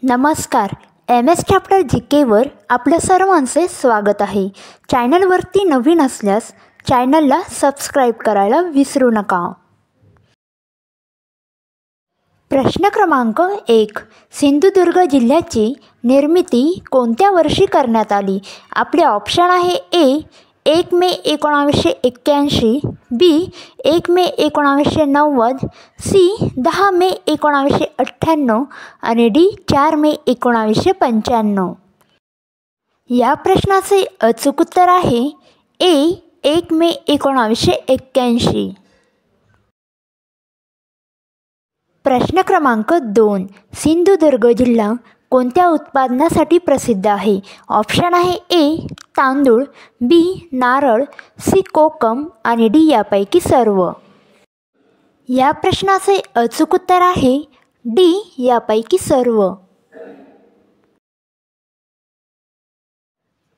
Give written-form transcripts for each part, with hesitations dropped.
नमस्कार. MS chapter जीकेवर आपल्या सर्वांचे स्वागत आहे. चॅनलवरती नवीन असल्यास चॅनलला सबस्क्राईब करायला विसरू नका. प्रश्न क्रमांक 1. सिंधुदुर्ग जिल्ह्याची निर्मिती कोणत्या वर्षी करण्यात आली? आपले ऑप्शन आहे ए. 1 मे 1981, बी. 1 मे 1990, सी. 10 मे 1998 आणि डी. 4 मे 1995. या प्रश्नाचे अचूक उत्तर आहे ए. 1 मे 1981. प्रश्न क्रमांक 2. सिंधुदुर्ग जिल्हा कोणत्या उत्पादनासाठी प्रसिद्ध आहे? ऑप्शन आहे ए. तांदूळ, बी. नारळ, सी. कोकम आणि डी. यापैकी सर्व. या प्रश्नाचे अचूक उत्तर आहे डी. यापैकी सर्व.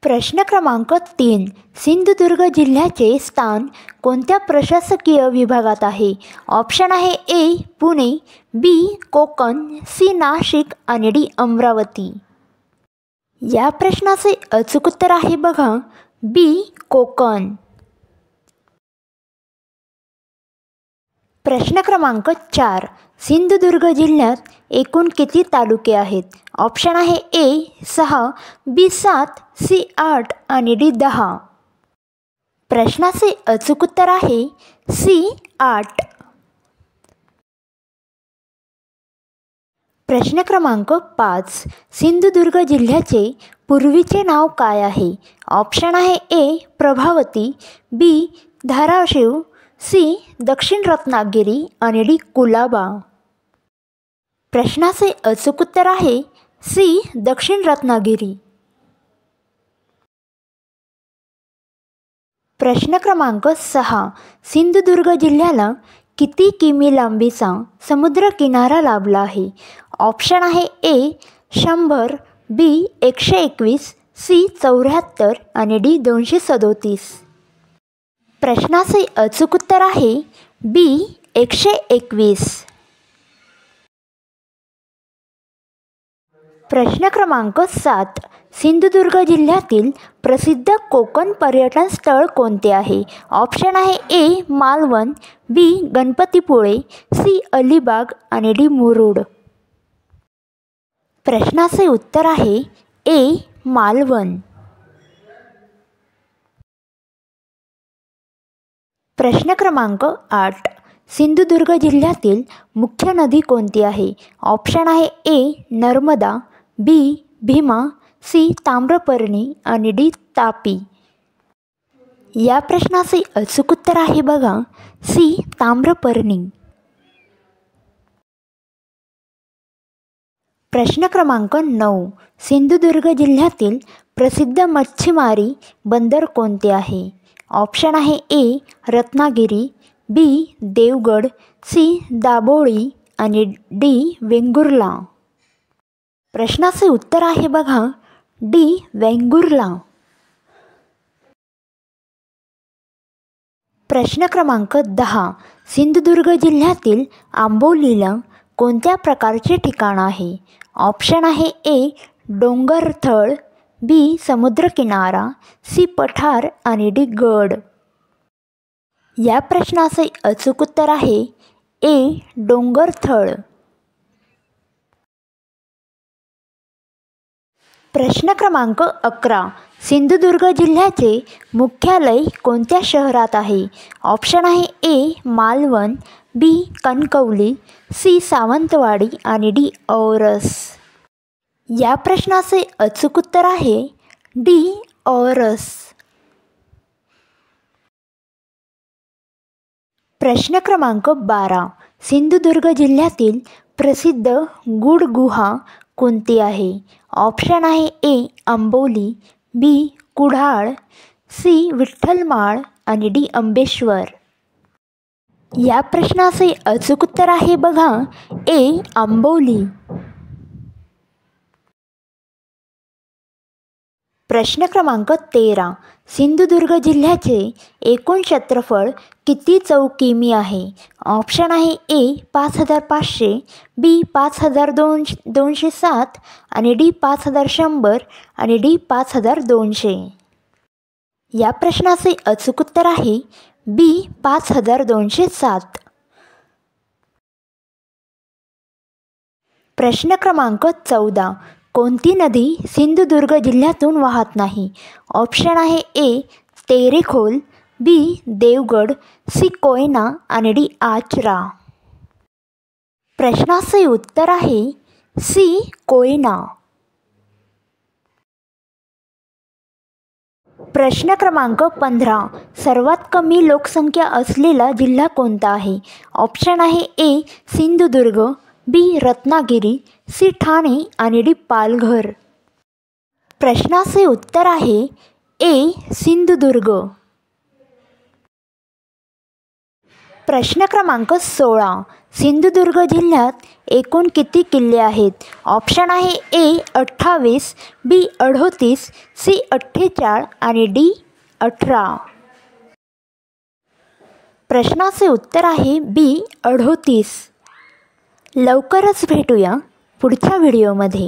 प्रश्न क्रमांक 3. सिंधुदुर्ग जिल्ह्याचे स्थान कोणत्या प्रशासकीय विभागात आहे? ऑप्शन आहे ए. पुणे, बी. कोकण, सी. नाशिक आणि डी. अमरावती. या प्रश्नाचे अचूक उत्तर आहे बघा बी. कोकण. प्रश्न क्रमांक 4. सिंधुदुर्ग जिल्ह्यात एकूण किती तालुके आहेत? ऑप्शन आहे ए. 6, बी. 7, सी. 8 आणि डी. 10. प्रश्नाचे अचूक उत्तर आहे सी. 8. प्रश्न क्रमांक 5. सिंधुदुर्ग जिल्ह्याचे पूर्वीचे नाव काय आहे? ऑप्शन आहे ए. प्रभावती, बी. धाराशिव, सी. दक्षिण रत्नागिरी आणि डी. कुलाबा. प्रश्नाचे अचूक उत्तर आहे सी. दक्षिण रत्नागिरी. प्रश्न क्रमांक 6. सिंधुदुर्ग जिल्ह्याला किती किमी लांबीचा समुद्र किनारा लाभला आहे? ऑप्शन आहे ए. 100, बी. 121, सी. 74 आणि डी. 237. प्रश्नाचे अचूक उत्तर आहे बी. 121. प्रश्न क्रमांक 7. सिंधुदुर्ग जिल्ह्यातील प्रसिद्ध कोकण पर्यटन स्थळ कोणते आहे? ऑप्शन आहे ए. मालवण, बी. गणपतीपुळे, सी. अलिबाग आणि डी. मुरुड. प्रश्नाचे उत्तर आहे ए. मालवण. प्रश्न क्रमांक 8. सिंधुदुर्ग जिल्ह्यातील मुख्य नदी कोणती आहे? ऑप्शन आहे ए. नर्मदा, बी. भीमा, सी. ताम्रपर्णी आणि डी. तापी. या प्रश्नाचे अचूक उत्तर आहे बघा सी. ताम्रपर्णी. प्रश्न क्रमांक 9. सिंधुदुर्ग जिल्ह्यातील प्रसिद्ध मच्छीमारी बंदर कोणते आहे? ऑप्शन आहे ए. रत्नागिरी, बी. देवगड, सी. दाबोळी आणि डी. वेंगुर्ला. प्रश्नाचे उत्तर आहे बघा डी. वेंगुर्ला. प्रश्न क्रमांक 10. सिंधुदुर्ग जिल्ह्यातील आंबोलीला कोणत्या प्रकारचे ठिकाण आहे? ऑप्शन आहे ए. डोंगरथळ, बी. समुद्रकिनारा, सी. पठार आणि डी. गड. या प्रश्नाचे अचूक उत्तर आहे ए. डोंगरथळ. प्रश्न क्रमांक 11. सिंधुदुर्ग जिल्ह्याचे मुख्यालय कोणत्या शहरात आहे? ऑप्शन आहे ए. मालवण, बी. कणकवली, सी. सावंतवाडी आणि डी. औरस. या प्रश्नाचे अचूक उत्तर आहे डी. औरस. प्रश्न क्रमांक 12. सिंधुदुर्ग जिल्ह्यातील प्रसिद्ध गूढ गुहा कोणती आहे? ऑप्शन आहे ए. आंबोली, बी. कुडाळ, सी. विठ्ठलमाळ आणि डी. अंबेश्वर. या प्रश्नाचे अचूक उत्तर आहे बघा ए. आंबोली. प्रश्न क्रमांक 13. सिंधुदुर्ग जिल्ह्याचे एकूण क्षेत्रफळ किती चौकिमी आहे? ऑप्शन आहे ए 5500, बी 5207 आणि डी 5100 आणि डी 5200. या प्रश्नाचे अचूक उत्तर आहे बी 5207. प्रश्न क्रमांक 14. कोणती नदी सिंधुदुर्ग जिल्ह्यातून वाहत नाही? ऑप्शन आहे ए तेरेखोल, बी देवगड, सी कोयना आणि डी आचरा. प्रश्नाचे उत्तर आहे सी कोयना. प्रश्न क्रमांक 15. सर्वात कमी लोकसंख्या असलेला जिल्हा कोणता आहे? ऑप्शन आहे ए सिंधुदुर्ग, बी रत्नागिरी, सी ठाणे आणि डी पालघर. प्रश्नाचे उत्तर आहे ए सिंधुदुर्ग. प्रश्न क्रमांक 16. सिंधुदुर्ग जिल्ह्यात एकूण किती किल्ले आहेत? ऑप्शन आहे ए 28, बी 38, सी 48 आणि डी 18. प्रश्नाचे उत्तर आहे बी 38. लवकरच भेटूया पुढच्या व्हिडिओमध्ये.